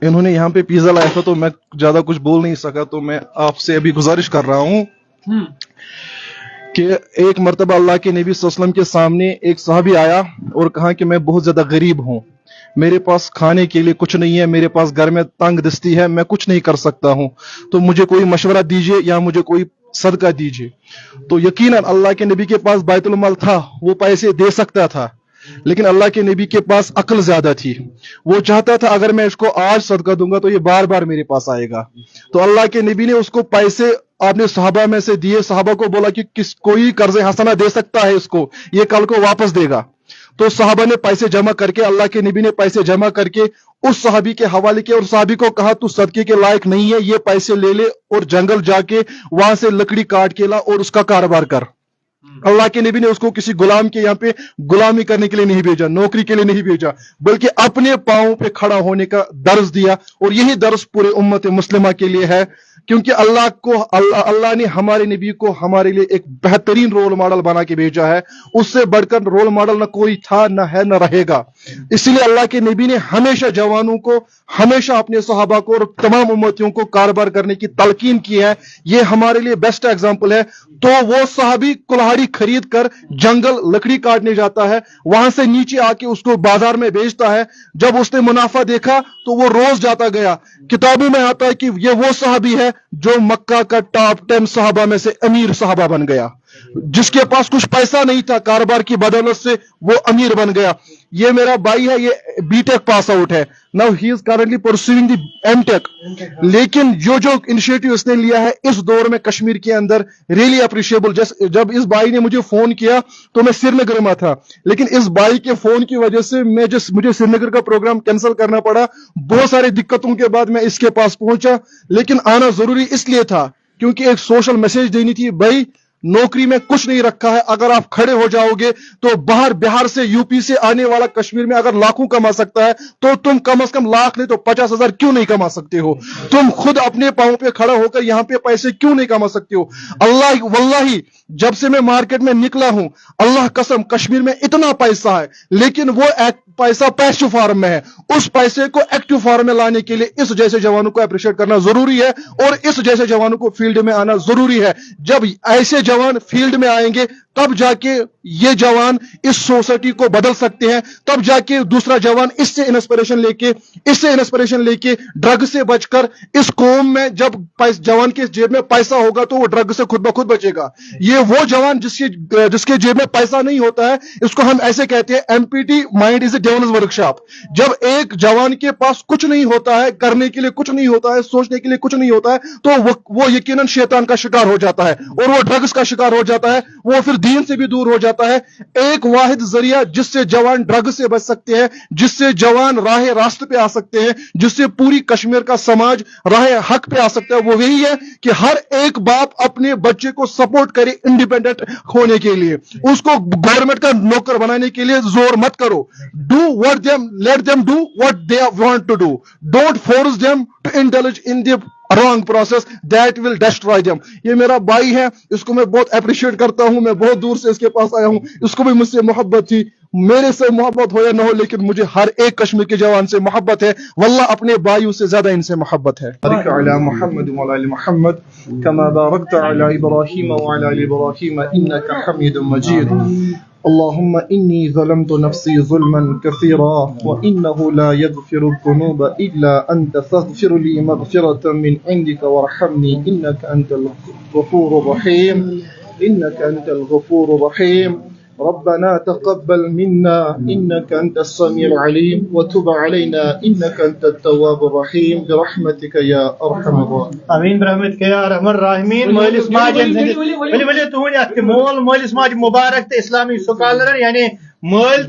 इन्होंने यहाँ पे पिज्जा लाया था तो मैं ज्यादा कुछ बोल नहीं सका, तो मैं आपसे अभी गुजारिश कर रहा हूँ कि एक मर्तबा अल्लाह के नबी सल्लल्लाहु अलैहि वसल्लम के सामने एक सहाबी आया और कहा कि मैं बहुत ज्यादा गरीब हूँ, मेरे पास खाने के लिए कुछ नहीं है, मेरे पास घर में तंग दस्ती है, मैं कुछ नहीं कर सकता हूँ, तो मुझे कोई मशवरा दीजिए या मुझे कोई सदका दीजिए। तो यकीनन अल्लाह के नबी के पास बैतुल माल था, वो पैसे दे सकता था, लेकिन अल्लाह के नबी के पास अक्ल ज्यादा थी। वो चाहता था अगर मैं इसको आज सदका दूंगा तो ये बार बार मेरे पास आएगा। तो अल्लाह के नबी ने उसको पैसे आपने सहाबा में से दिए, सहाबा को बोला कि किस कोई कर्ज हसना दे सकता है इसको, ये कल को वापस देगा। तो सहाबा ने पैसे जमा करके, अल्लाह के नबी ने पैसे जमा करके उस सहाबी के हवाले किया और सहाबी को कहा तू सदके के लायक नहीं है, ये पैसे ले ले और जंगल जाके वहां से लकड़ी काट के ला और उसका कारोबार कर। अल्लाह के नबी ने उसको किसी गुलाम के यहाँ पे गुलामी करने के लिए नहीं भेजा, नौकरी के लिए नहीं भेजा, बल्कि अपने पांव पे खड़ा होने का दर्ज दिया। और यही दर्ज पूरे उम्मत मुस्लिमा के लिए है, क्योंकि अल्लाह ने हमारे नबी को हमारे लिए एक बेहतरीन रोल मॉडल बना के भेजा है। उससे बढ़कर रोल मॉडल ना कोई था, ना है, ना रहेगा। इसलिए अल्लाह के नबी ने हमेशा जवानों को, हमेशा अपने सहाबा को और तमाम उम्मतियों को कारोबार करने की तलकीन की है। ये हमारे लिए बेस्ट एग्जाम्पल है। तो वो सहाबी कुल्हाड़ी खरीद कर जंगल लकड़ी काटने जाता है, वहां से नीचे आके उसको बाजार में बेचता है। जब उसने मुनाफा देखा तो वो रोज जाता गया। किताबों में आता है कि ये वो सहाबी है जो मक्का का टॉप 10 सहाबा में से अमीर सहाबा बन गया, जिसके पास कुछ पैसा नहीं था, कारोबार की बदौलत से वो अमीर बन गया। ये मेरा भाई है, ये बीटेक पास आउट है, now he is currently pursuing the MTech. लेकिन जो इनिशिएटिव इसने लिया है इस दौर में कश्मीर के अंदर रियली अप्रिशिएबल। जब इस भाई ने मुझे फोन किया तो मैं श्रीनगर में था, लेकिन इस भाई के फोन की वजह से मुझे श्रीनगर का प्रोग्राम कैंसिल करना पड़ा। बहुत सारी दिक्कतों के बाद मैं इसके पास पहुंचा, लेकिन आना जरूरी इसलिए था क्योंकि एक सोशल मैसेज देनी थी। भाई नौकरी में कुछ नहीं रखा है, अगर आप खड़े हो जाओगे तो बाहर बिहार से यूपी से आने वाला कश्मीर में अगर लाखों कमा सकता है तो तुम कम से कम लाख नहीं तो 50,000 क्यों नहीं कमा सकते हो? तुम खुद अपने पांव पे खड़ा होकर यहाँ पे पैसे क्यों नहीं कमा सकते हो? अल्लाह वल्लाही जब से मैं मार्केट में निकला हूं, अल्लाह कसम कश्मीर में इतना पैसा है, लेकिन वो पैसा पैसिव फॉर्म में है। उस पैसे को एक्टिव फॉर्म में लाने के लिए इस जैसे जवानों को अप्रिशिएट करना जरूरी है और इस जैसे जवानों को फील्ड में आना जरूरी है। जब ऐसे जवान फील्ड में आएंगे तब जाके ये जवान इस सोसाइटी को बदल सकते हैं, तब जाके दूसरा जवान इससे इंस्पिरेशन लेके ड्रग से बचकर इस कौम में जब जवान के जेब में पैसा होगा तो वो ड्रग से खुद ब खुद बचेगा। ये वो जवान जिसके जेब में पैसा नहीं होता है, इसको हम ऐसे कहते हैं empty, mind is a devils workshop. जब एक जवान के पास कुछ नहीं होता है, करने के लिए कुछ नहीं होता है, सोचने के लिए कुछ नहीं होता है, तो वो यकीनन शैतान का शिकार हो जाता है और वो ड्रग्स का शिकार हो जाता है, वो फिर दीन से भी दूर हो जाता है। एक वाहिद जरिया जिससे जवान ड्रग से बच सकते हैं, जिससे जवान रास्ते पे आ सकते हैं, जिससे पूरी कश्मीर का समाज राह हक पे आ सकता है, वो यही है कि हर एक बाप अपने बच्चे को सपोर्ट करे इंडिपेंडेंट होने के लिए। उसको गवर्नमेंट का नौकर बनाने के लिए जोर मत करो। Do what them, let them do what they want to do, don't force them to indulge in the wrong process that will destroy them. ये मेरा भाई है, इसको मैं बहुत अप्रिशिएट करता हूं। मैं बहुत दूर से इसके पास आया हूं, इसको भी मुझसे मोहब्बत थी। मेरे से मोहब्बत हो या ना हो, लेकिन मुझे हर एक कश्मीर के जवान से मोहब्बत है। वल्लाह अपने भाइयों से ज्यादा इनसे मोहब्बत है। اللهم إني ظلمت نفسي ظلما كثيرا وإنه لا يغفر الذنوب إلا أنت فاغفر لي مغفرة من عندك وارحمني إنك أنت الغفور الرحيم ربنا تقبل منا إنك أنت السميع العليم وتب علينا إنك أنت التواب الرحيم برحمتك يا أرحم الراحمين آمين برحمتك يا أرحم الراحمين مولس ماجن ولي تهون يا مول مولس ماج مبارك تے اسلامی سکالر یعنی مول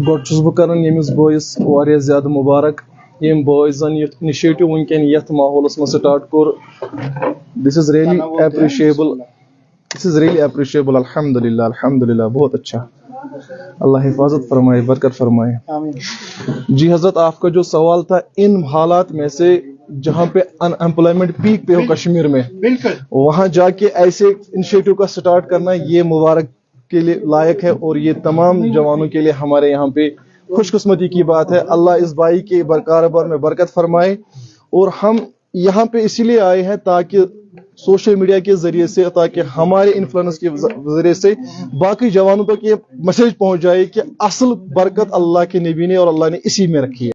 گوڈ چھُس بہٕ کران ییٚمِس بٲیِس واریاہ زیادٕ مُبارک ییٚمۍ بٲے زن یہِ اِنِشیٹِو وٕنکٮ۪ن یتھ ماحولس منٛز سٹارٹ کوٚر. This is really appreciable. This is really appreciable. Alhamdulillah, alhamdulillah, بہت اچھا. اللہ حفاظت فرمائے, برکت فرمائے. جی حضرت, آپ کا جو سوال تھا, ان حالات میں سے جہاں پہ ان امپلائمنٹ پیک پہ ہو کشمیر میں, وہاں جا کے ایسے انیشیٹو کا سٹارٹ کرنا یہ مبارک کے لیے لائق ہے, اور یہ تمام جوانوں کے لیے ہمارے یہاں پہ خوش قسمتی کی بات ہے. اللہ اس بھائی کے کاروبار میں برکت فرمائے. اور ہم یہاں پہ اسی لیے آئے ہیں تاکہ سوشل میڈیا کے ذریعے سے, تاکہ ہمارے انفلوئنس کے ذریعے سے باقی جوانوں تک یہ میسج پہنچ جائے کہ اصل برکت اللہ کے نبی نے اور اللہ نے اسی میں رکھی ہے.